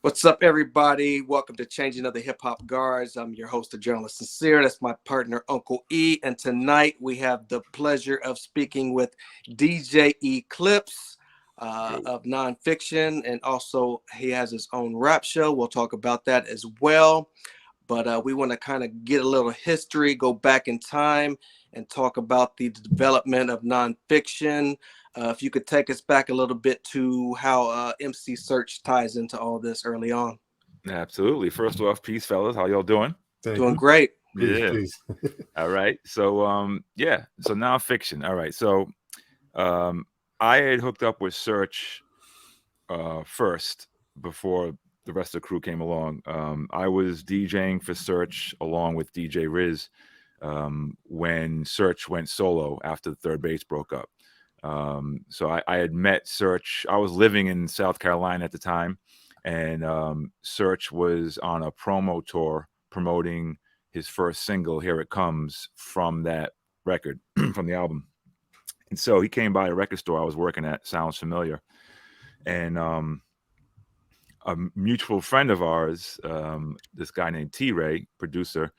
What's up, everybody? Welcome to Changing of the Hip Hop Guards. I'm your host, the journalist Sincere. That's my partner, Uncle E. And tonight we have the pleasure of speaking with DJ Eclipse of Nonfiction. And also, he has his own rap show. We'll talk about that as well. But we want to kind of get a little history, go back in time, and talk about the development of nonfiction. If you could take us back a little bit to how MC Search ties into all this early on. Absolutely. First off, peace, fellas. How y'all doing? Doing great. Peace. All right. So So nonfiction. All right. So I had hooked up with Search first before the rest of the crew came along. I was DJing for Search along with DJ Riz when Search went solo after the Third Base broke up. So I had met Search. I was living in South Carolina at the time, and Search was on a promo tour promoting his first single, Here It Comes, from that record, from the album. And so he came by a record store I was working at, Sounds Familiar. And a mutual friend of ours, this guy named T-Ray, producer,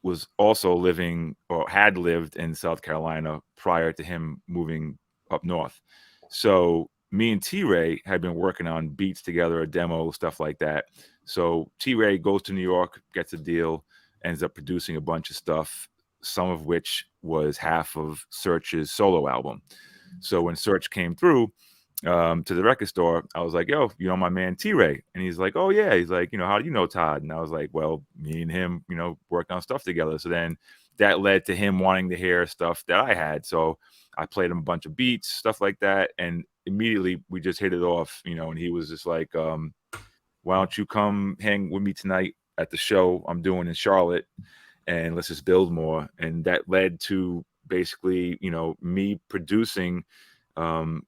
was also living or had lived in South Carolina prior to him moving up north. So me and T-Ray had been working on beats together, a demo, stuff like that. So T-Ray goes to New York, gets a deal, ends up producing a bunch of stuff, some of which was half of Search's solo album. So when Search came through to the record store, I was like, yo, you know my man T-Ray? And he's like, oh yeah. He's like, how do you know Todd? And I was like, well, me and him, worked on stuff together. So then that led to him wanting to hear stuff that I had. So I played him a bunch of beats, stuff like that. And immediately we just hit it off, and he was just like, why don't you come hang with me tonight at the show I'm doing in Charlotte, and let's just build more. And that led to basically, me producing,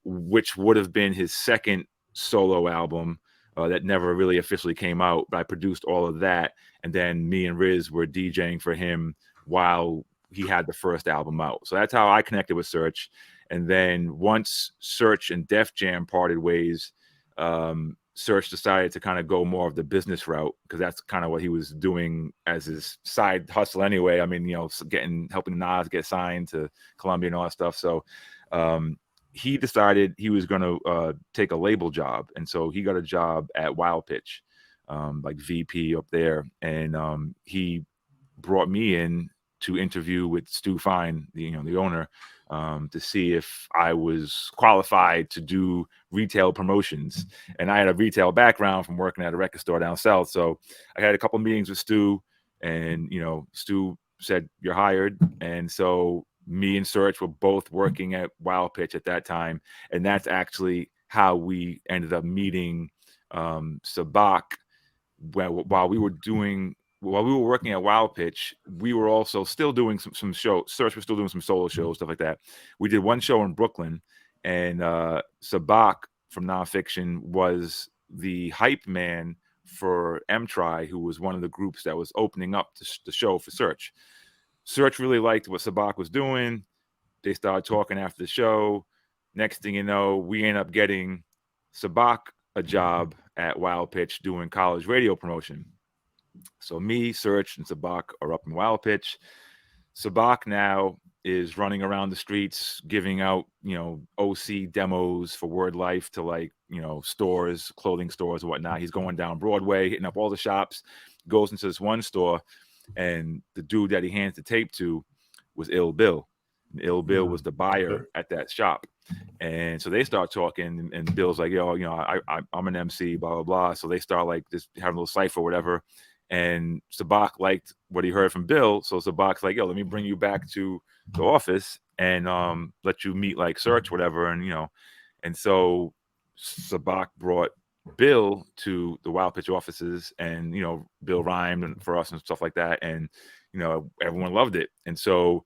which would have been his second solo album that never really officially came out. But I produced all of that. And then me and Riz were DJing for him while he had the first album out. So that's how I connected with Search. And then once Search and Def Jam parted ways, Search decided to kind of go more of the business route, because that's kind of what he was doing as his side hustle anyway. I mean, helping Nas get signed to Columbia and all that stuff. So he decided he was going to take a label job. And so he got a job at Wild Pitch, like VP up there. And he brought me in to interview with Stu Fine, the owner, to see if I was qualified to do retail promotions. And I had a retail background from working at a record store down south. So I had a couple meetings with Stu, and Stu said, you're hired. And so me and Search were both working at Wild Pitch at that time. And that's actually how we ended up meeting Sabak. While we were working at Wild Pitch, we were also still doing some shows. Search was still doing some solo shows, stuff like that. We did one show in Brooklyn, and Sabak from Nonfiction was the hype man for M-Try, who was one of the groups that was opening up the show for Search. Search really liked what Sabak was doing. They started talking after the show. Next thing you know, we end up getting Sabak a job at Wild Pitch doing college radio promotion. So me, Search, and Sabak are up in Wild Pitch. Sabak now is running around the streets giving out, OC demos for Word Life to stores, clothing stores and whatnot. He's going down Broadway, hitting up all the shops, goes into this one store, and the dude that he hands the tape to was Ill Bill. And Ill Bill was the buyer at that shop. And so they start talking, and Bill's like, yo, I'm an MC, blah, blah, blah. So they start just having a little cipher or whatever. And Sabak liked what he heard from Bill. So Sabak's like, yo, let me bring you back to the office and let you meet Search, whatever. And so Sabak brought Bill to the Wild Pitch offices, and, Bill rhymed for us and stuff like that. And, everyone loved it. And so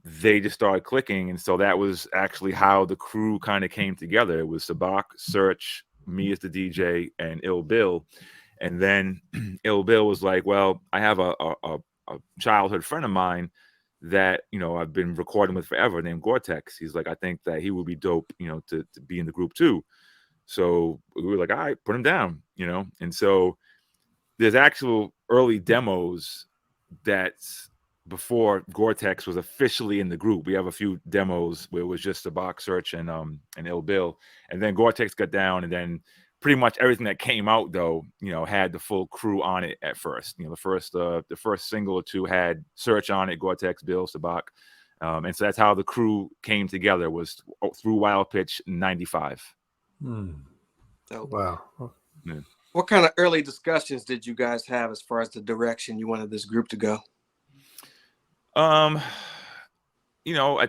they just started clicking. And so that was actually how the crew kind of came together. It was Sabak, Search, me as the DJ, and Ill Bill. And then Ill Bill was like, well, I have a childhood friend of mine that, I've been recording with forever named Gore-Tex. He's like, I think that he would be dope, to be in the group too. So we were like, all right, put him down, And so there's actual early demos that's before Gore-Tex was officially in the group. We have a few demos where it was just Sabak, Search, and Ill Bill, and then Gore-Tex got down, and then pretty much everything that came out though, had the full crew on it at first. The first single or two had Search on it, Gore-Tex, Bill, Sabak, and so that's how the crew came together, was through Wild Pitch in '95. So, wow. Yeah. What kind of early discussions did you guys have as far as the direction you wanted this group to go? I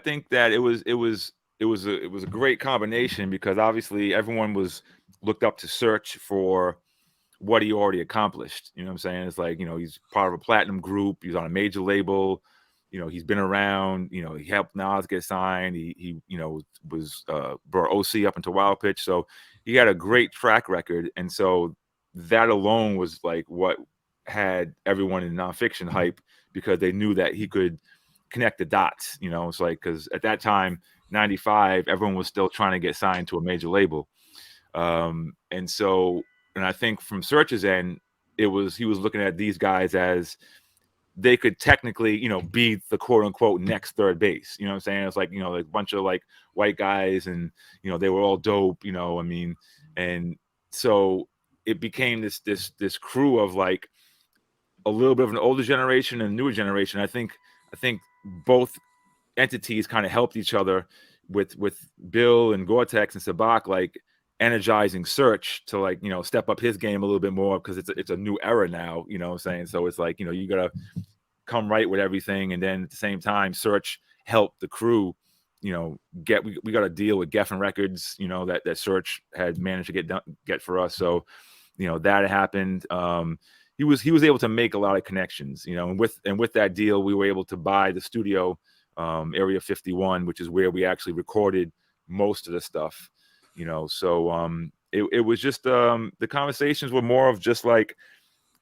think that it was a great combination, because obviously everyone was looked up to Search for what he already accomplished. You know what I'm saying? It's like, he's part of a platinum group. He's on a major label. He's been around. He helped Nas get signed. He was brought OC up into Wild Pitch. So he had a great track record. And so that alone was like what had everyone in Nonfiction hype, because they knew that he could connect the dots. It's like, because at that time, '95, everyone was still trying to get signed to a major label. And I think from Search's end, he was looking at these guys as they could technically, be the quote unquote next third base. You know what I'm saying? It's like, like a bunch of like white guys, and, they were all dope, and so it became this crew of like a little bit of an older generation and a newer generation. I think both entities kind of helped each other with Bill and Gore-Tex and Sabak, like energizing Search to like, step up his game a little bit more, because it's a new era now, what I'm saying? So it's like, you gotta come right with everything. And then at the same time, Search helped the crew, we got to deal with Geffen Records, that Search had managed to get for us. So, that happened. He was able to make a lot of connections, and with that deal, we were able to buy the studio, Area 51, which is where we actually recorded most of the stuff, So it was just the conversations were more of just like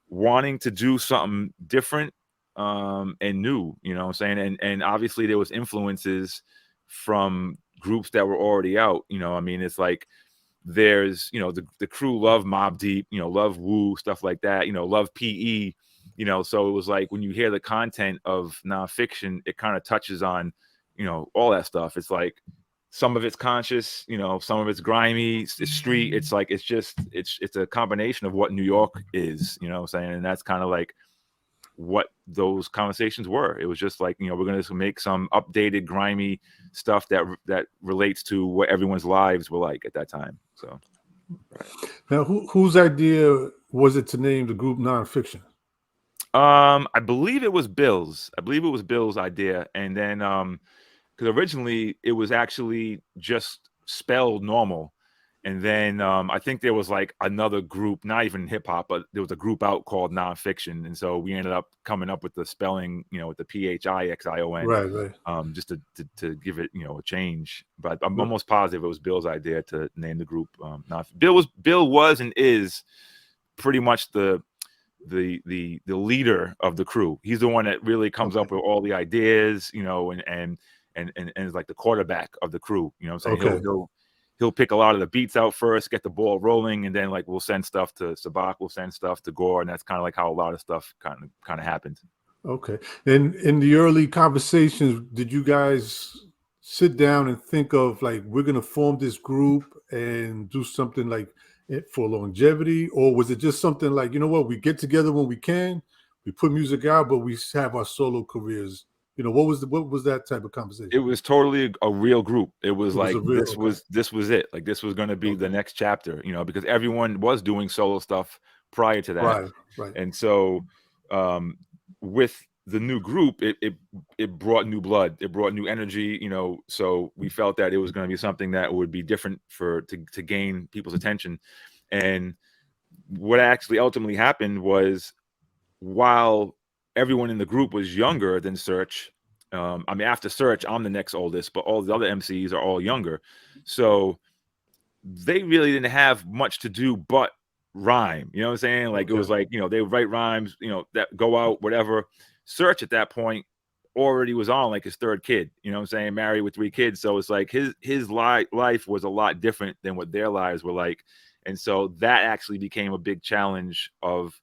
wanting to do something different and new, what I'm saying? And obviously there was influences from groups that were already out, it's like there's, the crew love Mobb Deep, love Wu, stuff like that, love PE, so it was like when you hear the content of Nonfiction, it kind of touches on, all that stuff. It's like some of it's conscious, some of it's grimy, it's street. It's like, it's a combination of what New York is, what I'm saying? And that's kind of like what those conversations were. It was just like, we're going to make some updated, grimy stuff that relates to what everyone's lives were like at that time. So now, whose idea was it to name the group Nonfiction? I believe it was Bill's. Idea. And then because originally it was actually just spelled normal. And then I think there was like another group, not even hip hop, but there was a group out called Nonfiction. And so we ended up coming up with the spelling, with the Phixion, right. Just to give it, a change. But I'm almost positive it was Bill's idea to name the group. Bill was and is pretty much the leader of the crew. He's the one that really comes up with all the ideas, and is like the quarterback of the crew. I'm saying? He'll pick a lot of the beats out first, get the ball rolling, and then like we'll send stuff to Sabak, we'll send stuff to Gore, and that's kind of like how a lot of stuff kind of happened. Okay. And in the early conversations, did you guys sit down and think of like, we're going to form this group and do something like it for longevity? Or was it just something like, we get together when we can, we put music out, but we have our solo careers? What was that type of conversation? It was totally a real group. It was this was it. Like this was going to be the next chapter, because everyone was doing solo stuff prior to that. Right. And so with the new group, it brought new blood. It brought new energy, so we felt that it was going to be something that would be different to gain people's attention. And what actually ultimately happened was, while everyone in the group was younger than Search, after Search, I'm the next oldest, but all the other MCs are all younger. So they really didn't have much to do but rhyme. You know what I'm saying? Like, it was like, they would write rhymes, that go out, whatever. Search at that point already was on like his third kid, you know what I'm saying, married with 3 kids. So it's like his life was a lot different than what their lives were like. And so that actually became a big challenge of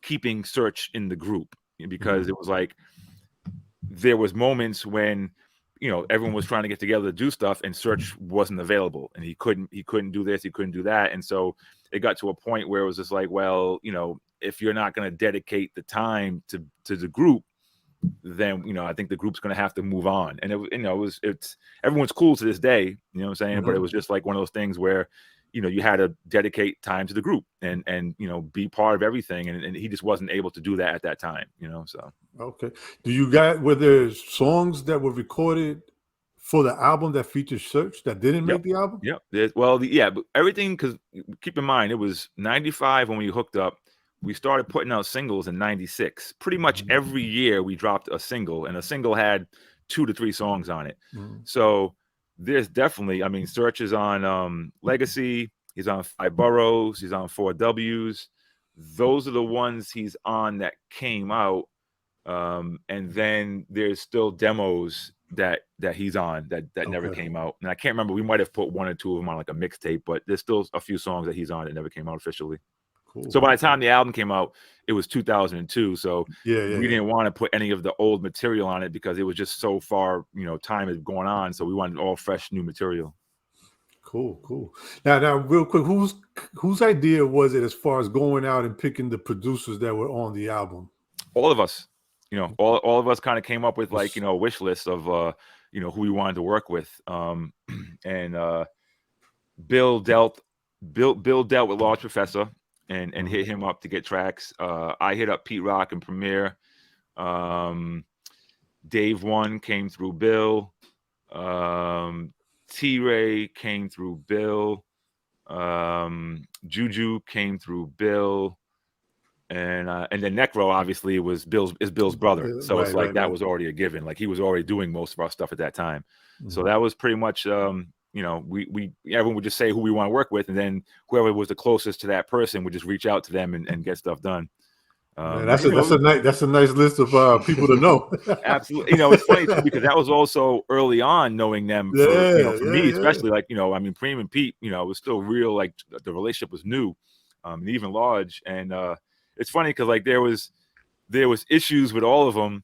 keeping Search in the group, because it was like there was moments when, you know, everyone was trying to get together to do stuff and Search wasn't available, and he couldn't do this, he couldn't do that. And so it got to a point where it was just like, well, you know, if you're not going to dedicate the time to the group, then, you know, I think the group's going to have to move on. And it, you know, it's everyone's cool to this day, you know what I'm saying? But it was just like one of those things where, you know, you had to dedicate time to the group and you know, be part of everything, and he just wasn't able to do that at that time, you know. So okay, were there songs that were recorded for the album that featured Search that didn't make the album? Well, but everything, because keep in mind, it was 95 when we hooked up. We started putting out singles in 96. Pretty much every year we dropped a single, and a single had 2 to 3 songs on it. So there's definitely, I mean, Search is on Legacy, he's on 5 Boroughs, he's on 4 Ws. Those are the ones he's on that came out. And then there's still demos that he's on that never came out. And I can't remember, we might have put 1 or 2 of them on like a mixtape, but there's still a few songs that he's on that never came out officially. Cool. So by the time the album came out, it was 2002. So we didn't want to put any of the old material on it because it was just so far, you know, time is going on. So we wanted all fresh new material. Cool. Now, real quick, whose idea was it as far as going out and picking the producers that were on the album? All of us, you know, all of us kind of came up with like, you know, a wish list of, you know, who we wanted to work with. And Bill dealt with Large Professor and hit him up to get tracks. I hit up Pete Rock and Premier. Dave One came through Bill. T-Ray came through Bill. Juju came through Bill. And then Necro obviously is Bill's brother. So it's like that was already a given. Like he was already doing most of our stuff at that time. So that was pretty much you know, everyone would just say who we want to work with, and then whoever was the closest to that person would just reach out to them and get stuff done. That's a nice list of people to know. Absolutely. You know, it's funny too, because that was also early on knowing them for me, especially like, you know, I mean, Preem and Pete, you know, it was still real, like the relationship was new, and even Large. And it's funny because like there was issues with all of them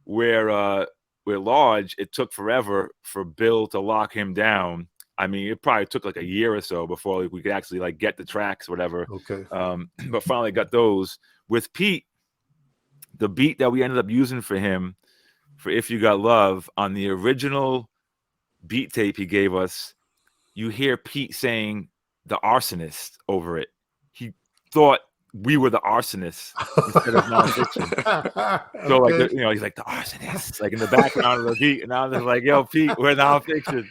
where Large, it took forever for Bill to lock him down. I mean, it probably took like a year or so before we could actually like get the tracks or whatever. Okay. But finally got those. With Pete, the beat that we ended up using for him for If You Got Love on the original beat tape he gave us, you hear Pete saying the arsonist over it. He thought we were the arsonists instead of nonfiction. So like, you know, he's like the arsonists, like in the background of the beat, and I was like, "Yo, Pete, we're nonfiction."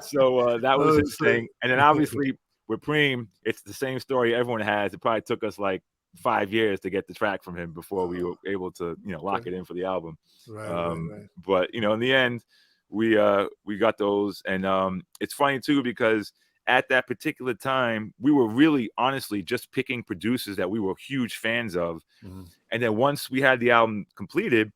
So that was his thing. And then obviously with Preem, it's the same story everyone has. It probably took us like 5 years to get the track from him before we were able to, you know, lock it in for the album. Right. But you know, in the end, we got those, and it's funny too because at that particular time, we were really honestly just picking producers that we were huge fans of. And then once we had the album completed,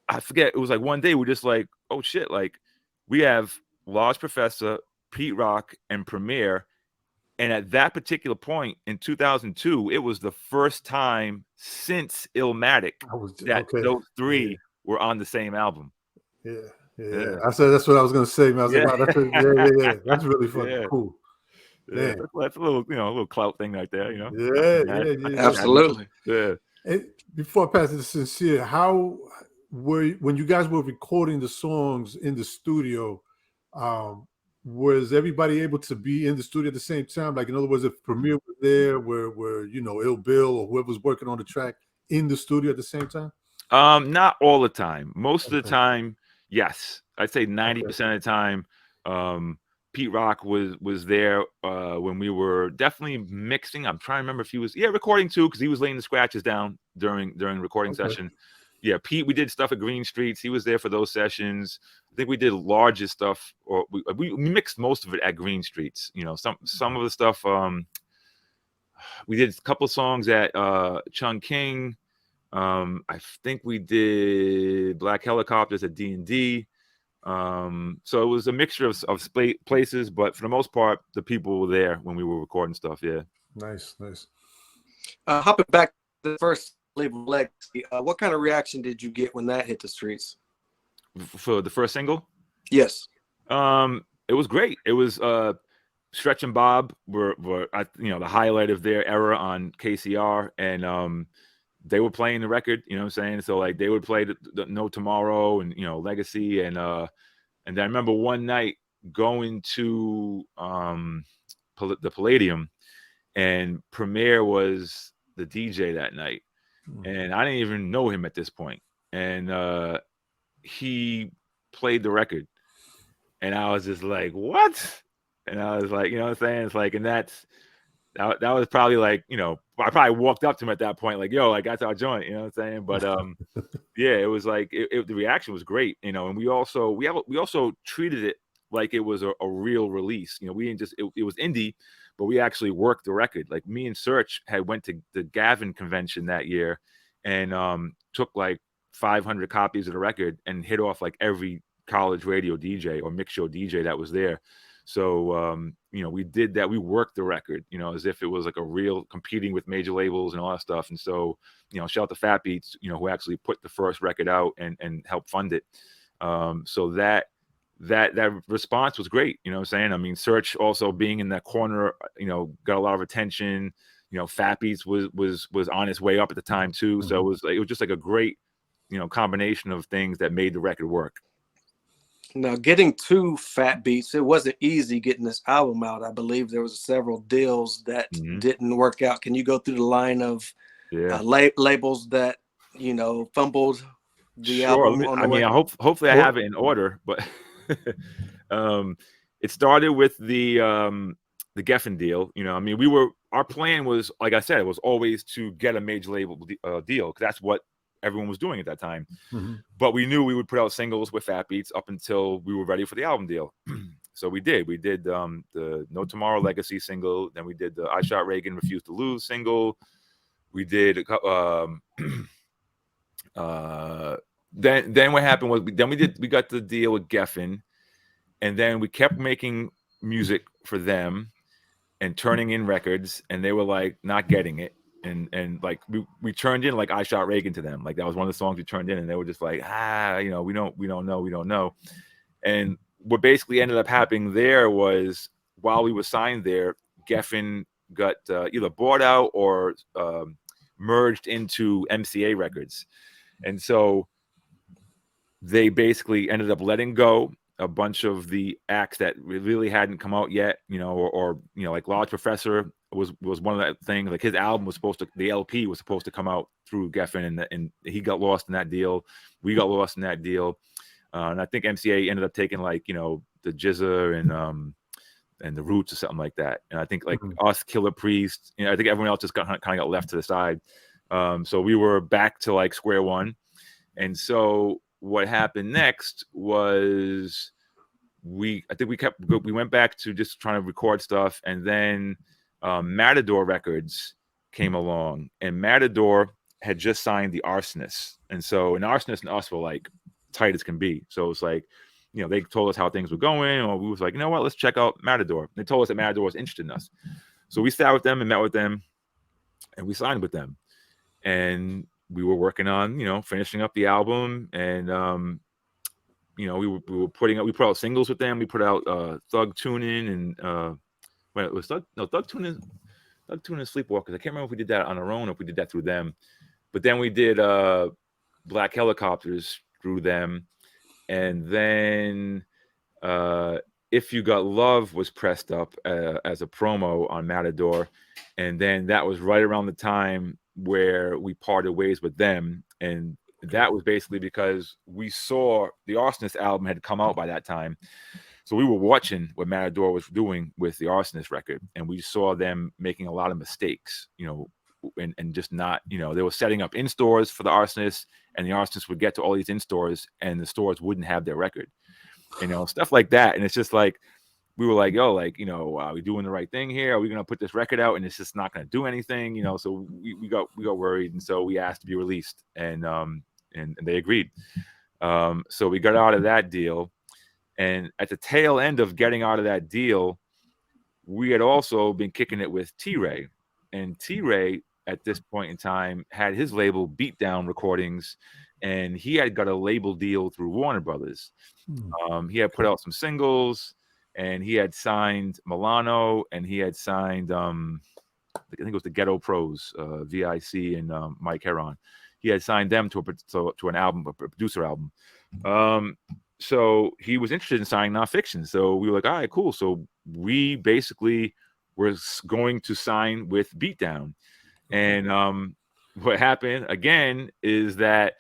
I forget, it was like one day we're just like, oh shit, like we have Large Professor, Pete Rock, and Premier. And at that particular point in 2002, it was the first time since Illmatic that those 3 were on the same album. Yeah. I said that's what I was gonna say, man. I was like, wow, that's really fucking cool. Yeah, that's a little, you know, a little clout thing right there, you know. Yeah. Absolutely. Yeah. And before I pass it to Sincere, how when you guys were recording the songs in the studio, was everybody able to be in the studio at the same time? Like, in other words, if Premier was there, were you know, Ill Bill or whoever was working on the track in the studio at the same time? Not all the time. Most of the time, yes. I'd say 90% of the time. Pete Rock was there when we were definitely mixing. I'm trying to remember if he was recording too, because he was laying the scratches down during the recording session. Yeah, Pete, we did stuff at Green Streets. He was there for those sessions. I think we did Largest stuff, or we mixed most of it at Green Streets. You know, some of the stuff. We did a couple songs at Chung King. I think we did Black Helicopters at D&D. So it was a mixture of places, but for the most part, the people were there when we were recording stuff. Yeah. Nice. Hopping back to the first label Legacy, what kind of reaction did you get when that hit the streets? For the first single? Yes. It was great. It was Stretch and Bob were the highlight of their era on KCR, and they were playing the record, you know what I'm saying? So like they would play the No Tomorrow and Legacy, and then I remember one night going to the Palladium, and Premier was the DJ that night, and I didn't even know him at this point, and he played the record, and I was just like, what? And I was like, you know what I'm saying? It's like, and that was probably like, I probably walked up to him at that point, like, yo, like that's our joint, you know what I'm saying? But yeah, it was like the reaction was great, and we also treated it like it was a real release. We didn't just it was indie, but we actually worked the record. Like me and Search had went to the Gavin convention that year and took like 500 copies of the record and hit off like every college radio DJ or mix show DJ that was there. So, we did that. We worked the record, as if it was like a real competing with major labels and all that stuff. And so, shout out to Fat Beats, who actually put the first record out and helped fund it. So that response was great. You know what I'm saying? I mean, Search also being in that corner, got a lot of attention. Fat Beats was on its way up at the time too. Mm-hmm. So it was just like a great, combination of things that made the record work. Now, getting to Fat Beats, it wasn't easy getting this album out. I believe there was several deals that didn't work out. Can you go through the line of labels that fumbled the album? Hopefully I have it in order, but it started with the Geffen deal. Our plan was, like I said, it was always to get a major label deal, because that's what everyone was doing at that time. Mm-hmm. But we knew we would put out singles with Fat Beats up until we were ready for the album deal. So we did the No Tomorrow Legacy single. Then we did the I Shot Reagan Refused to Lose single. We did then what happened was we got the deal with Geffen, and then we kept making music for them and turning in records, and they were like not getting it. And like we turned in like I Shot Reagan to them. Like that was one of the songs we turned in, and they were just like, we don't know. And what basically ended up happening there was, while we were signed there, Geffen got either bought out or merged into MCA Records. And so they basically ended up letting go a bunch of the acts that really hadn't come out yet, or like Large Professor was one of that thing. Like his album was the LP was supposed to come out through Geffen, and he got lost in that deal. We got lost in that deal, and I think MCA ended up taking like the Jizza and the Roots or something like that. And I think like us, Killer Priest, I think everyone else just kind of got left to the side. So we were back to like square one, and so what happened next was we went back to just trying to record stuff, and then Matador Records came along, and Matador had just signed the Arsonists, and Arsonist and us were like tight as can be. So it's like, they told us how things were going, or we was like, you know what, let's check out Matador. They told us that Matador was interested in us, so we sat with them and met with them, and we signed with them, and we were working on, finishing up the album, and we put out singles with them. We put out Thug Tunin and it was Thug Tunin Sleepwalkers. I can't remember if we did that on our own or if we did that through them. But then we did Black Helicopters through them, and then If You Got Love was pressed up as a promo on Matador, and then that was right around the time where we parted ways with them, and that was basically because we saw the Arsonist album had come out by that time, so we were watching what Matador was doing with the Arsonist record, and we saw them making a lot of mistakes, and just not, they were setting up in stores for the Arsonists, and the Arsonists would get to all these in stores, and the stores wouldn't have their record, stuff like that. And it's just like, we were like, yo, like, are we doing the right thing here? Are we gonna put this record out and it's just not gonna do anything? So we got worried, and so we asked to be released, and they agreed. So we got out of that deal, and at the tail end of getting out of that deal, we had also been kicking it with T-Ray, and T-Ray at this point in time had his label Beatdown Recordings, and he had got a label deal through Warner Brothers. He had put out some singles, and he had signed Milano, and he had signed I think it was the Ghetto Pros, VIC and Mike Heron. He had signed them to an album, a producer album. So he was interested in signing Non-Phixion. So we were like, all right, cool. So we basically were going to sign with Beatdown. And what happened again is that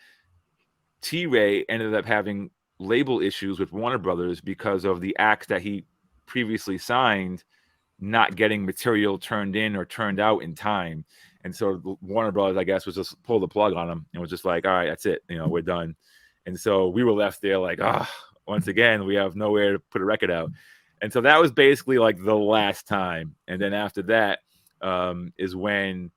T-Ray ended up having label issues with Warner Brothers because of the acts that he previously signed not getting material turned in or turned out in time. And so Warner Brothers, I guess, was just pull the plug on him and was just like, all right, that's it. We're done. And so we were left there like, once again, we have nowhere to put a record out. And so that was basically like the last time. And then after that is when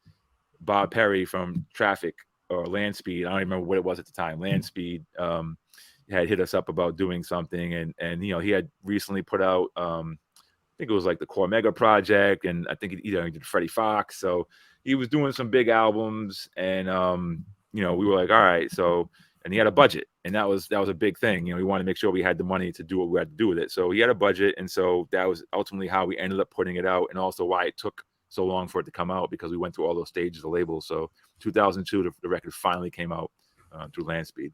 Bob Perry from Traffic or Land Speed, I don't even remember what it was at the time, Land Speed, had hit us up about doing something. And he had recently put out, I think it was like the Core Mega Project, and I think he did Freddie Fox. So he was doing some big albums, and we were like, all right, so, and he had a budget, and that was a big thing. We wanted to make sure we had the money to do what we had to do with it. So he had a budget, and so that was ultimately how we ended up putting it out, and also why it took so long for it to come out, because we went through all those stages of labels. So 2002, the record finally came out through Land Speed.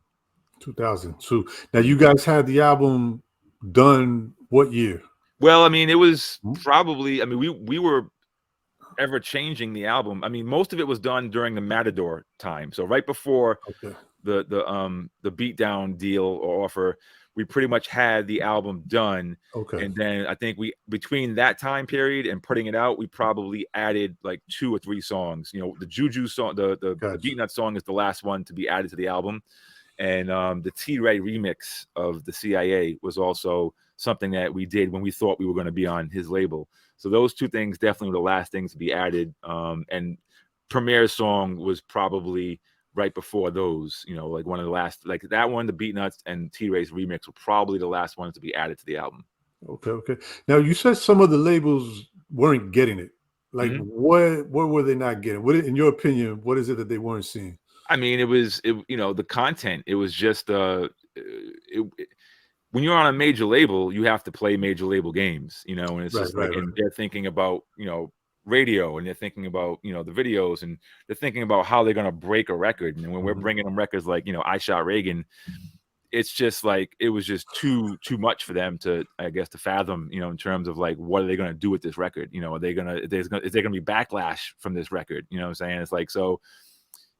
2002. Now you guys had the album done what year? Well, I mean, it was probably, we were ever changing the album. I mean, most of it was done during the Matador time. So right before the Beatdown deal or offer, we pretty much had the album done. Okay. And then I think between that time period and putting it out, we probably added like 2 or 3 songs. The Juju song, the Beatnut song is the last one to be added to the album. And the T-Ray remix of the CIA was also something that we did when we thought we were going to be on his label. So those 2 things definitely were the last things to be added. And Premier's song was probably right before those, like one of the last, like that one, the Beatnuts and T-Ray's remix were probably the last ones to be added to the album. Okay. Now you said some of the labels weren't getting it. Like what were they not getting? What, in your opinion, what is it that they weren't seeing? I mean, it was the content. It was just when you're on a major label, you have to play major label games, and it's just like, and they're thinking about, radio, and they're thinking about, the videos, and they're thinking about how they're going to break a record. And when we're bringing them records like, I Shot Reagan, it's just like, it was just too much for them to, I guess, to fathom, in terms of like, what are they going to do with this record? Is there going to be backlash from this record? What I'm saying? It's like, so,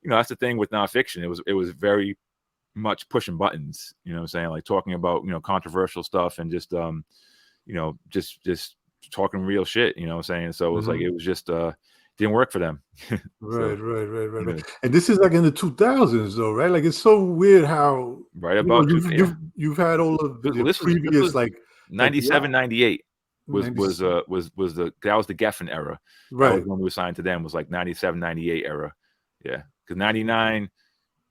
that's the thing with Non-Phixion. It was very much pushing buttons, what I'm saying? Like talking about, controversial stuff, and just, just talking real shit, what I'm saying? So it was like, it was just, didn't work for them. Right. And this is like in the 2000s though, right? Like, it's so weird how you've had all of the previous, like 97, 98 was that was the Geffen era. Right. That was when we were signed to them, was like 97, 98 era. Yeah. Because 99,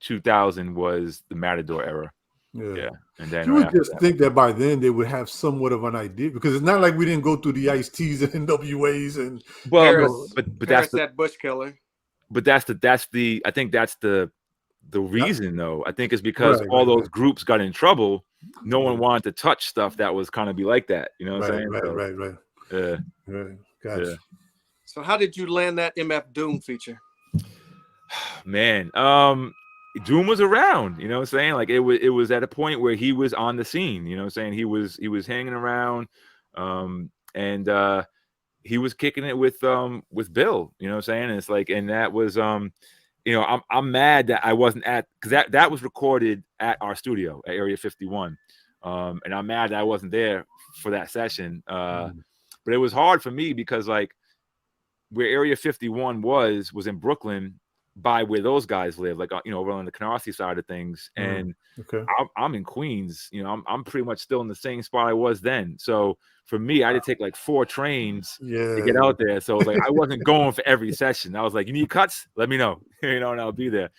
2000 was the Matador era. Yeah. And then you would just think that by then they would have somewhat of an idea, because it's not like we didn't go through the Ice-T's and NWAs and but that's that Bush Killer. But I think that's the reason though. I think it's because all those groups got in trouble. No one wanted to touch stuff that was kind of be like that. You know what I'm saying? Right. Yeah. Gotcha. Yeah. So how did you land that MF Doom feature? Man, Doom was around, what I'm saying? Like it was at a point where he was on the scene, what I'm saying? He was hanging around, and he was kicking it with Bill, what I'm saying? And it's like, and that was I'm mad that I wasn't at, because that was recorded at our studio at Area 51. And I'm mad that I wasn't there for that session. But it was hard for me because like where Area 51 was in Brooklyn, by where those guys live, like over on the Canarsie side of things, and Okay. I'm in Queens. I'm pretty much still in the same spot I was then. So for me, I had to take like 4 trains to get out there. So it was like I wasn't going for every session. I was like, you need cuts? Let me know, and I'll be there.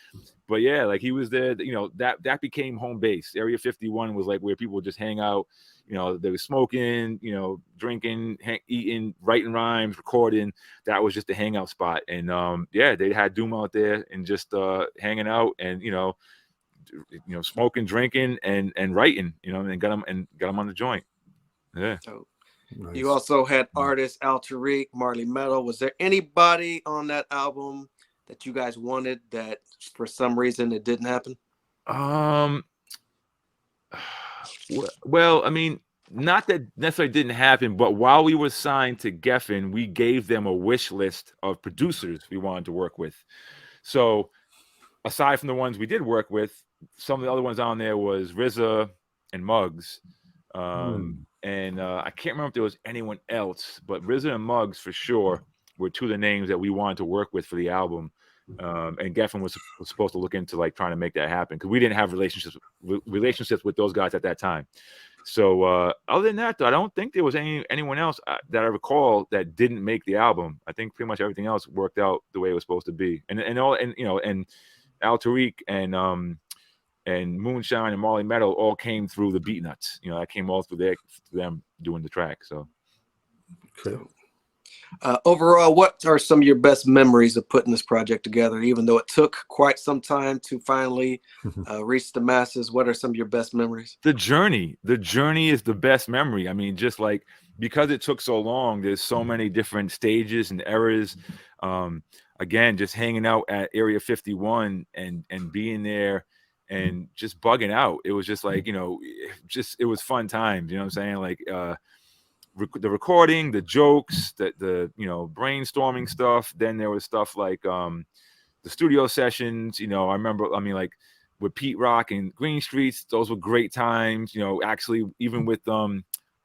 But yeah, like he was there. That became home base. Area 51 was like where people would just hang out. They were smoking, drinking, eating, writing rhymes, recording. That was just the hangout spot. And yeah, they had Doom out there and just hanging out and smoking, drinking, and writing. And got them on the joint. Yeah. So Nice. you also had artists Al Tariq, Marley Meadow. Was there anybody on that album that you guys wanted that for some reason it didn't happen? Well, I mean, not that necessarily didn't happen, but while we were signed to Geffen, we gave them a wish list of producers we wanted to work with. So aside from the ones we did work with, some of the other ones on there was RZA and Muggs. And I can't remember if there was anyone else, but RZA and Muggs for sure were 2 of the names that we wanted to work with for the album. And Geffen was supposed to look into like trying to make that happen because we didn't have relationships with those guys at that time. So other than that, though, I don't think there was anyone else that I recall that didn't make the album. I think pretty much everything else worked out the way it was supposed to be. And Al Tariq and Moonshine and Marley Meadow all came through the Beatnuts. That came all through them doing the track. So. Okay. Overall, what are some of your best memories of putting this project together? Even though it took quite some time to finally reach the masses, what are some of your best memories? The journey is the best memory. I mean, just like because it took so long, there's so many different stages and eras. Again, just hanging out at Area 51 and being there and just bugging out. It was just like, it was fun times. You know what I'm saying? Like, the recording, the jokes, the brainstorming stuff. Then there was stuff like the studio sessions. I remember, like with Pete Rock and Green Streets, those were great times. Actually, even with I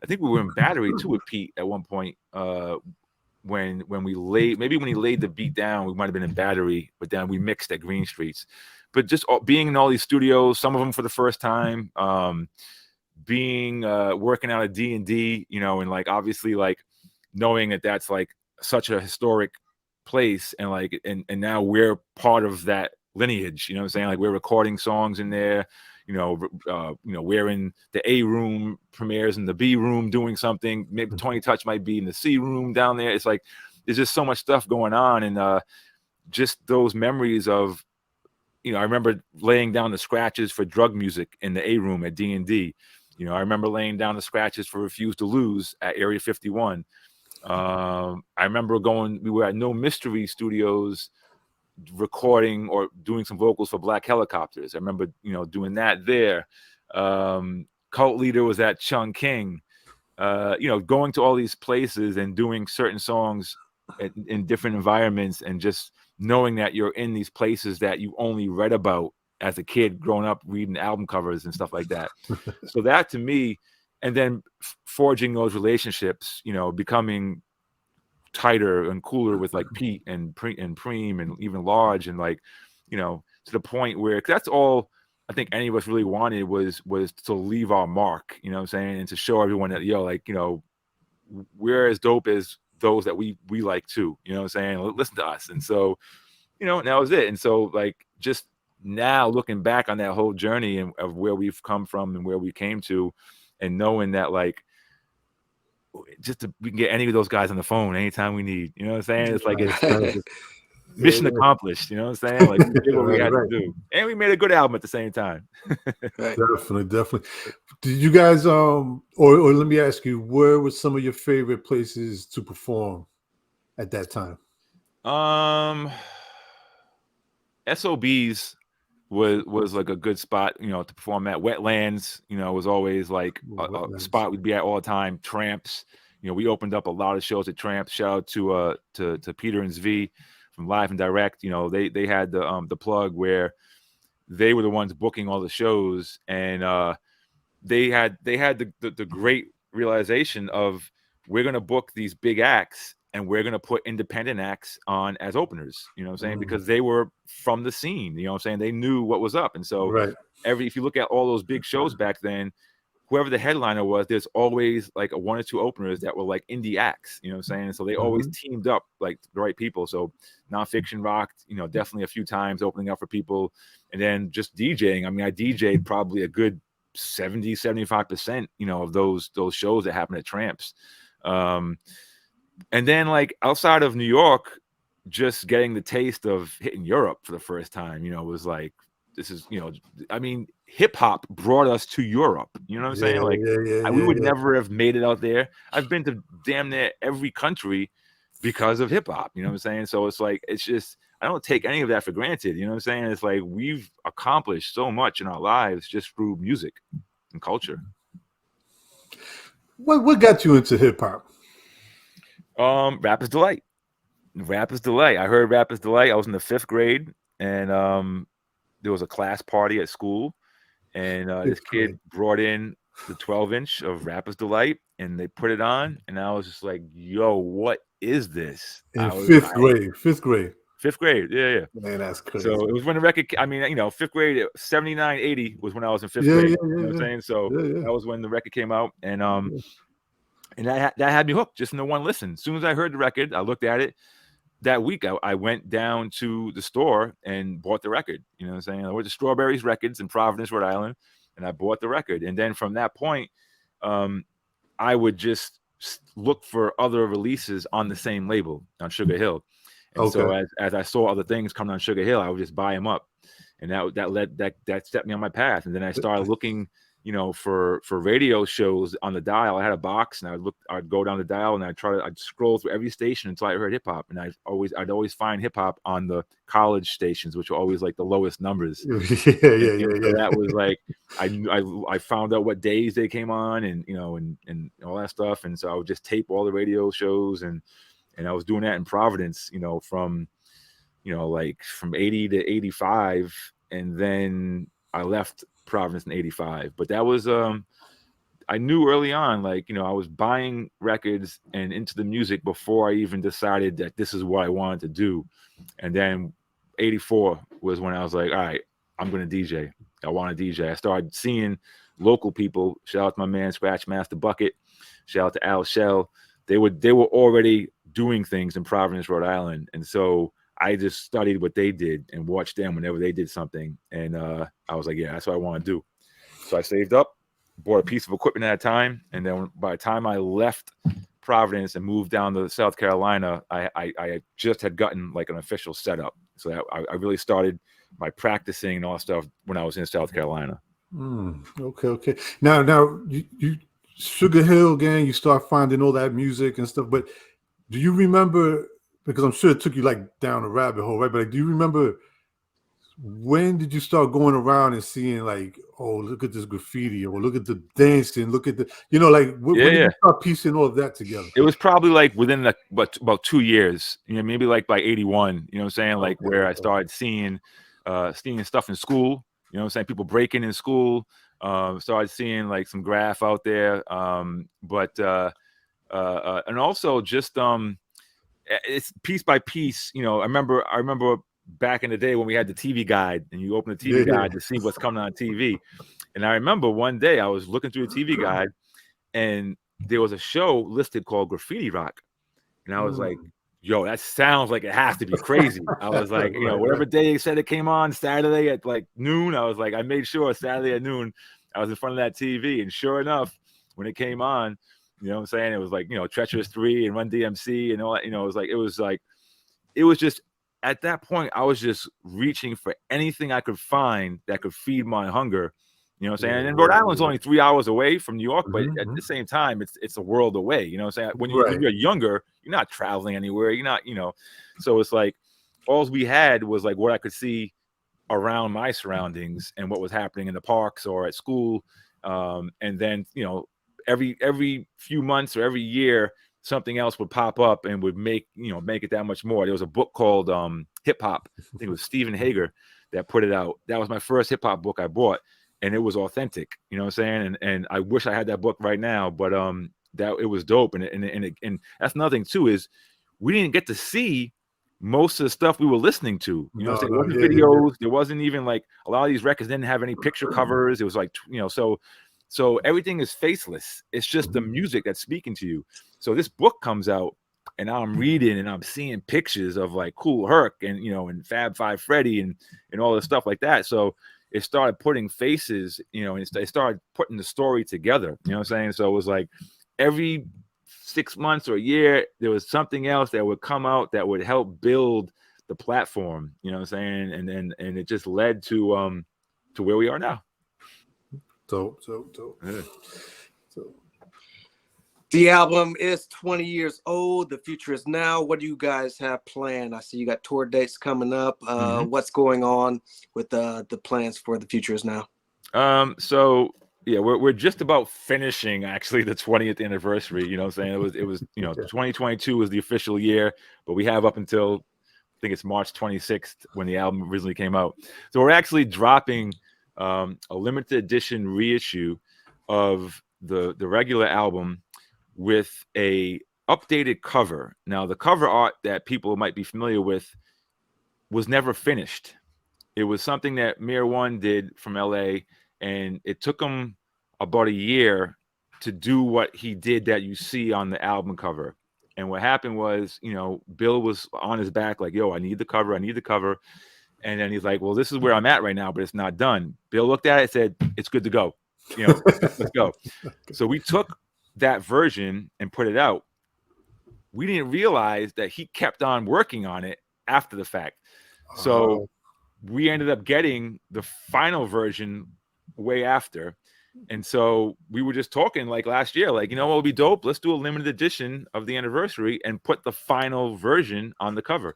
think we were in Battery too with Pete at one point. When he laid the beat down, we might have been in Battery, but then we mixed at Green Streets. But just being in all these studios, some of them for the first time. Being working out at D&D, and like obviously like knowing that that's like such a historic place and like and now we're part of that lineage, you know what I'm saying? Like we're recording songs in there, we're in the A room premieres in the B room doing something. Maybe Tony Touch might be in the C room down there. It's like there's just so much stuff going on, and just those memories of I remember laying down the scratches for Drug Music in the A room at D&D. I remember laying down the scratches for Refuse to Lose at Area 51. I remember we were at No Mystery Studios recording or doing some vocals for Black Helicopters. I remember, doing that there. Cult Leader was at Chung King. Going to all these places and doing certain songs in different environments and just knowing that you're in these places that you only read about as a kid growing up reading album covers and stuff like that. So that to me, and then forging those relationships, becoming tighter and cooler with like Pete and Preem and even Large, and like, to the point where that's all I think any of us really wanted was to leave our mark, you know what I'm saying? And to show everyone that, we're as dope as those that we like too, you know what I'm saying? Listen to us. And so, and that was it. And so like, just now looking back on that whole journey and of where we've come from and where we came to, and knowing that like we can get any of those guys on the phone anytime we need, you know what I'm saying? It's like it's mission accomplished, you know what I'm saying? Like we did what we had to do, and we made a good album at the same time. Definitely. Did you guys or let me ask you, where were some of your favorite places to perform at that time? SOBs was like a good spot, to perform at. Wetlands, was always like a spot we'd be at all the time. Tramps, we opened up a lot of shows at Tramps. Shout out to Peter and Zvi from Live and Direct. They had the plug where they were the ones booking all the shows, and they had the great realization of, we're going to book these big acts and we're going to put independent acts on as openers, you know what I'm saying? Because they were from the scene, you know what I'm saying? They knew what was up. And so Right. if you look at all those big shows back then, whoever the headliner was, there's always like a 1 or 2 openers that were like indie acts, you know what I'm saying? So they always teamed up like the right people. So Nonfiction rocked, you know, definitely a few times opening up for people. And then just DJing. I mean, I DJ'd probably a good 70-75%, you know, of those shows that happened at Tramps. And then like outside of New York, just getting the taste of hitting Europe for the first time, you know, was like, this is, you know, I mean, hip hop brought us to Europe. You know what I'm saying? Like, we would never have made it out there. I've been to damn near every country because of hip hop. You know what I'm saying? So it's like, it's just, I don't take any of that for granted. You know what I'm saying? It's like we've accomplished so much in our lives just through music and culture. What got you into hip hop? Rapper's Delight. Rapper's Delight. I heard Rapper's Delight. I was in the 5th grade, and there was a class party at school, and this kid brought in the 12-inch of Rapper's Delight, and they put it on, and I was just like, "Yo, what is this?" In 5th grade. 5th grade. 5th grade. Yeah. Man, that's crazy. So it was when the record. I mean, you know, 5th grade, 79, 80 was when I was in 5th grade. You know what I'm saying? So that was when the record came out, and and that had me hooked just in the one listen. As soon as I heard the record, I looked at it. That week, I went down to the store and bought the record. You know what I'm saying? I went to Strawberries Records in Providence, Rhode Island, and I bought the record. And then from that point, I would just look for other releases on the same label on Sugar Hill. And so as I saw other things coming on Sugar Hill, I would just buy them up, and that set me on my path. And then I started looking, you know, for radio shows on the dial. I had a box, and I'd go down the dial, and I'd scroll through every station until I heard hip hop. And I'd always find hip hop on the college stations, which were always like the lowest numbers. So that was like, I found out what days they came on, and, you know, and all that stuff. And so I would just tape all the radio shows, and I was doing that in Providence, you know, from 80 to 85. And then I left Providence in 85. But that was I knew early on, like, you know, I was buying records and into the music before I even decided that this is what I wanted to do. And then 84 was when I was like, all right, I'm gonna DJ. I want to DJ. I started seeing local people. Shout out to my man Scratch Master Bucket. Shout out to Al Shell. They were already doing things in Providence, Rhode Island, and so I just studied what they did and watched them whenever they did something. And I was like, yeah, that's what I want to do. So I saved up, bought a piece of equipment at a time. And then by the time I left Providence and moved down to South Carolina, I just had gotten like an official setup. So that I really started my practicing and all that stuff when I was in South Carolina. Okay. Now you Sugar Hill gang, you start finding all that music and stuff. But do you remember, because I'm sure it took you like down a rabbit hole, right? But like, do you remember when did you start going around and seeing like, oh, look at this graffiti, or look at the dancing, look at the, you know, like when did you start piecing all of that together? It was probably like within about 2 years, you know, maybe like by 81, you know what I'm saying? Like where I started seeing stuff in school, you know what I'm saying? People breaking in school, started seeing like some graph out there. And also just, it's piece by piece, you know. I remember back in the day when we had the TV guide, and you open the TV guide to see what's coming on TV. And I remember one day I was looking through the TV guide, and there was a show listed called Graffiti Rock, and I was like, yo, that sounds like it has to be crazy. I was like, you know, whatever day they said it came on, Saturday at like noon, I was like, I made sure Saturday at noon I was in front of that TV, and sure enough, when it came on, you know what I'm saying? It was like, you know, Treacherous 3 and Run DMC and all that, you know, it was just, at that point, I was just reaching for anything I could find that could feed my hunger, you know what I'm saying? And Rhode Island's only 3 hours away from New York, but at the same time, it's a world away, you know what I'm saying? When you're younger, you're not traveling anywhere, you're not, you know, so it's like, all we had was like what I could see around my surroundings and what was happening in the parks or at school. And then, you know, every few months or every year, something else would pop up and would make it that much more. There was a book called Hip Hop. I think it was Stephen Hager that put it out. That was my first hip hop book I bought, and it was authentic. You know what I'm saying? And I wish I had that book right now, but that it was dope. And that's another thing too, is we didn't get to see most of the stuff we were listening to. You know what I'm saying? It wasn't Yeah, videos. There wasn't even like a lot of these records didn't have any picture covers. It was like, so everything is faceless. It's just the music that's speaking to you. So this book comes out and I'm reading and I'm seeing pictures of like Kool Herc and, and Fab Five Freddy and all this stuff like that. So it started putting faces, and it started putting the story together. You know what I'm saying? So it was like every 6 months or a year, there was something else that would come out that would help build the platform. You know what I'm saying? And it just led to where we are now. So. Yeah. The album is 20 years old. The future is now. What do you guys have planned? I see you got tour dates coming up. What's going on with the plans for the future is now? So yeah, we're just about finishing actually the 20th anniversary. You know what I'm saying? It was 2022 was the official year, but we have up until I think it's March 26th when the album originally came out. So we're actually dropping a limited edition reissue of the regular album with a updated cover. Now, the cover art that people might be familiar with was never finished. It was something that Mir One did from LA, and it took him about a year to do what he did that you see on the album cover. And what happened was, Bill was on his back, like, yo, I need the cover. And then he's like, well, this is where I'm at right now, but it's not done. Bill looked at it and said, it's good to go. Let's go. So we took that version and put it out. We didn't realize that he kept on working on it after the fact. So we ended up getting the final version way after. And so we were just talking like last year, like, what would be dope? Let's do a limited edition of the anniversary and put the final version on the cover.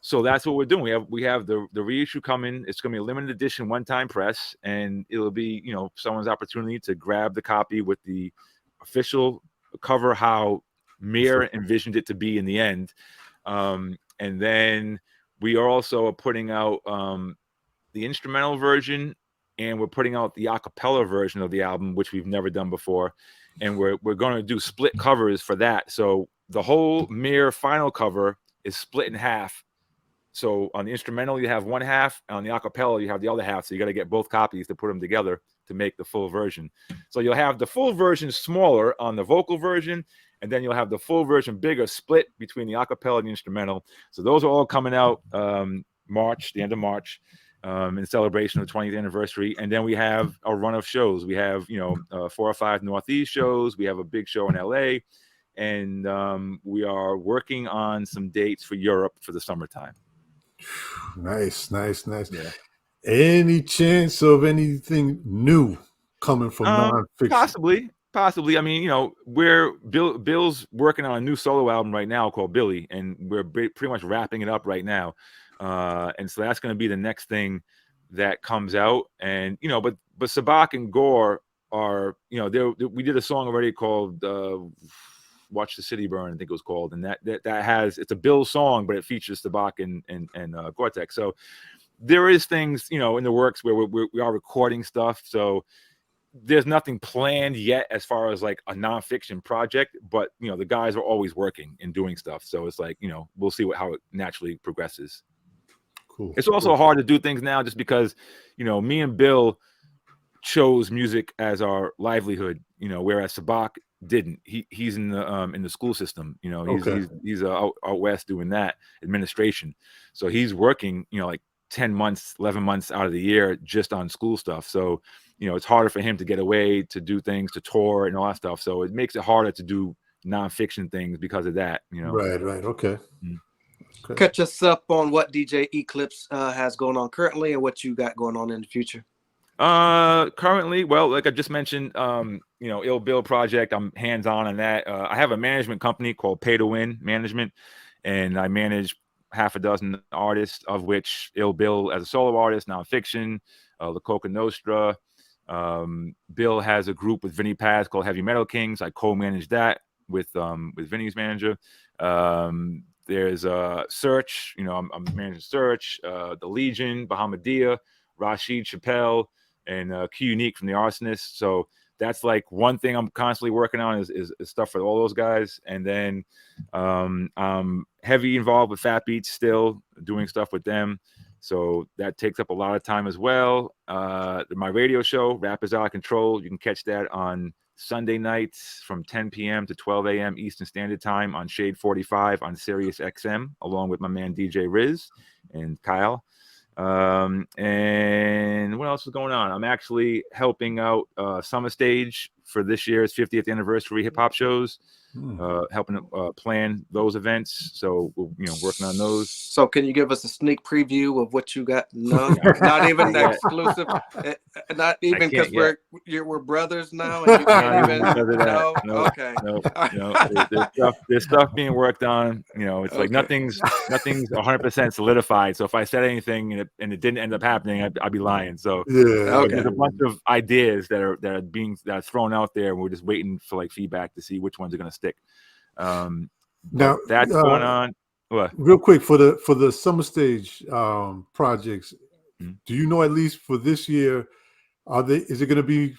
So that's what we're doing. We have the reissue coming. It's going to be a limited edition one-time press, and it'll be, someone's opportunity to grab the copy with the official cover, how Mir envisioned it to be in the end. And then we are also putting out the instrumental version, and we're putting out the a cappella version of the album, which we've never done before. And we're going to do split covers for that. So the whole Mir final cover is split in half. So on the instrumental, you have one half. On the a cappella, you have the other half. So you got to get both copies to put them together to make the full version. So you'll have the full version smaller on the vocal version, and then you'll have the full version bigger split between the a cappella and the instrumental. So those are all coming out the end of March, in celebration of the 20th anniversary. And then we have a run of shows. We have, 4 or 5 Northeast shows. We have a big show in LA. And we are working on some dates for Europe for the summertime. Nice. Yeah. Any chance of anything new coming from nonfiction? Possibly. I mean, Bill's working on a new solo album right now called Billy, and we're pretty much wrapping it up right now. And so that's going to be the next thing that comes out. And but Sabak and Gore are, we did a song already called Watch the City Burn, I think it was called, and that has, it's a Bill song, but it features Sabak and Gore-Tex. So there is things in the works where we are recording stuff. So there's nothing planned yet as far as like a nonfiction project, but the guys are always working and doing stuff. So it's like, we'll see how it naturally progresses. Cool. It's also hard to do things now just because me and Bill chose music as our livelihood, whereas Sabak didn't. He's in the school system, he's out west doing that administration. So he's working like 10 months 11 months out of the year just on school stuff. So it's harder for him to get away, to do things, to tour and all that stuff. So it makes it harder to do nonfiction things because of that. Right. Okay. Okay. Catch us up on what DJ Eclipse has going on currently and what you got going on in the future. Currently, well, like I just mentioned, Ill Bill project, I'm hands-on on that. I have a management company called Pay to Win Management, and I manage half a dozen artists, of which Ill Bill as a solo artist, Nonfiction, La Coca Nostra. Bill has a group with Vinny Paz called Heavy Metal Kings. I co-manage that with Vinny's manager. There's Search, I'm managing Search, The Legion, Bahamadia, Rashid Chappelle, and Q Unique from The Arsonist. So that's like one thing I'm constantly working on is stuff for all those guys. And then I'm heavy involved with Fat Beats still, doing stuff with them. So that takes up a lot of time as well. My radio show, Rap is Out of Control, you can catch that on Sunday nights from 10 p.m. to 12 a.m. Eastern Standard Time on Shade 45 on Sirius XM, along with my man DJ Riz and Kyle. And what else is going on? I'm actually helping out Summer Stage for this year's 50th anniversary hip hop shows, helping plan those events. So we're working on those. So can you give us a sneak preview of what you got? No, not even the exclusive. Not even because we're brothers now, and you can't even. No, okay. No. There's stuff being worked on. It's like nothing's 100% solidified. So if I said anything and it didn't end up happening, I'd be lying. So there's a bunch of ideas that are thrown out there, and we're just waiting for like feedback to see which ones are going to stick. Now that's going on. What? Real quick for the Summer Stage projects, do you know at least for this year, is it going to be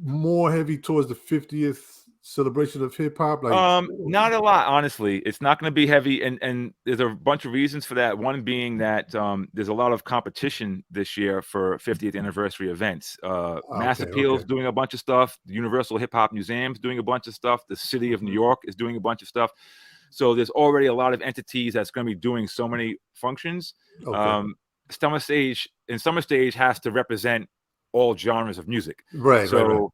more heavy towards the 50th celebration of hip hop? Not a lot, honestly. It's not going to be heavy, and there's a bunch of reasons for that. One being that there's a lot of competition this year for 50th anniversary events. Mass Appeal's doing a bunch of stuff. The Universal Hip Hop Museum's doing a bunch of stuff. The City of New York is doing a bunch of stuff. So there's already a lot of entities that's going to be doing so many functions. Summer Stage has to represent all genres of music. Right. So,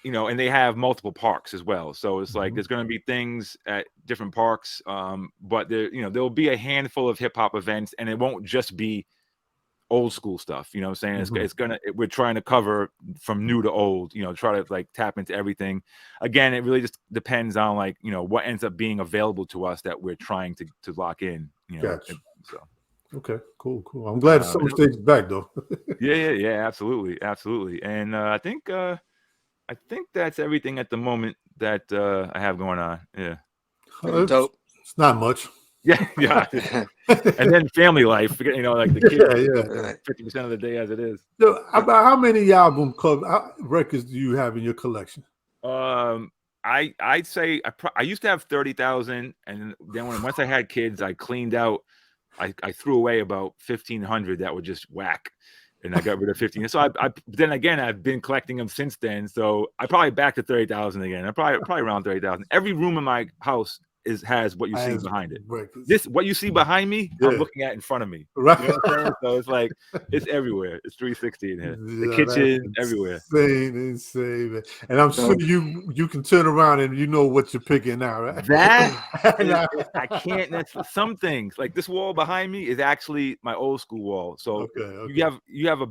and they have multiple parks as well. So it's like there's going to be things at different parks, but there'll be a handful of hip hop events, and it won't just be old school stuff. You know what I'm saying? We're trying to cover from new to old, try to like tap into everything. Again, it really just depends on like, what ends up being available to us that we're trying to lock in, Gotcha. So. Okay, cool. I'm glad Summer Stage is back though. yeah, absolutely. And I think that's everything at the moment that I have going on. Yeah. Dope. It's not much. Yeah. And then family life, like the kids, 50% of the day as it is. So about how many records do you have in your collection? I'd say I used to have 30,000, and then once I had kids, I cleaned out. I threw away about 1,500 that were just whack, and I got rid of 15. So then again, I've been collecting them since then. So I probably back to 30,000 again. I'm probably around 30,000. Every room in my house has what you see behind it. Records. What you see behind me, I'm looking at in front of me. Right. You know what I'm saying? So it's like it's everywhere. It's 360 in here. The kitchen, everywhere. Insane. And I'm sure you can turn around and you know what you're picking now, right? I can't. That's some things. Like this wall behind me is actually my old school wall. So you have a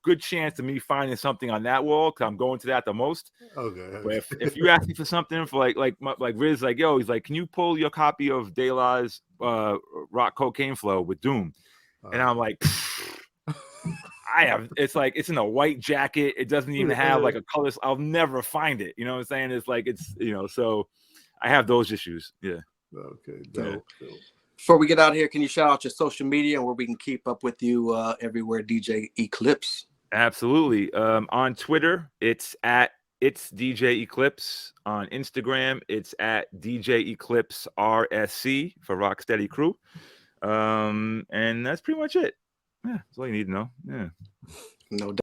good chance of me finding something on that wall because I'm going to that the most. Okay. But if you ask me for something for like Riz, like, yo, he's like, can you pull your copy of De La's Rock Cocaine Flow with Doom? And I'm like, it's in a white jacket. It doesn't even have like a color. I'll never find it. You know what I'm saying? It's like, so I have those issues. Yeah. Okay. Dope. Before we get out of here, can you shout out your social media and where we can keep up with you everywhere, DJ Eclipse? Absolutely. On Twitter, it's DJ Eclipse. On Instagram, it's at DJ Eclipse RSC for Rocksteady Crew. And that's pretty much it. Yeah, that's all you need to know. Yeah. No doubt.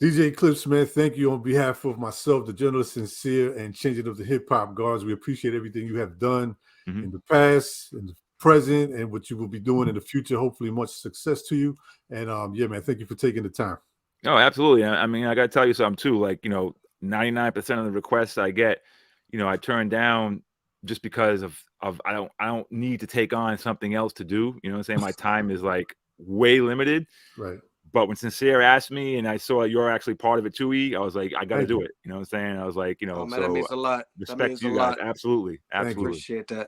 DJ Eclipse, man, thank you on behalf of myself, the journalist Sincere, and Changing of the Hip Hop Guards. We appreciate everything you have done in the past, in the present, and what you will be doing in the future. Hopefully much success to you. And man, thank you for taking the time. No, absolutely. I mean, I got to tell you something too. Like, 99% of the requests I get, I turn down just because of I don't need to take on something else to do. You know what I'm saying? My time is like way limited. Right. But when Sincere asked me and I saw you're actually part of it too, I was like, I got to do it. You know what I'm saying? I was like, man, that means a lot. Respect to you guys. Absolutely. I appreciate that.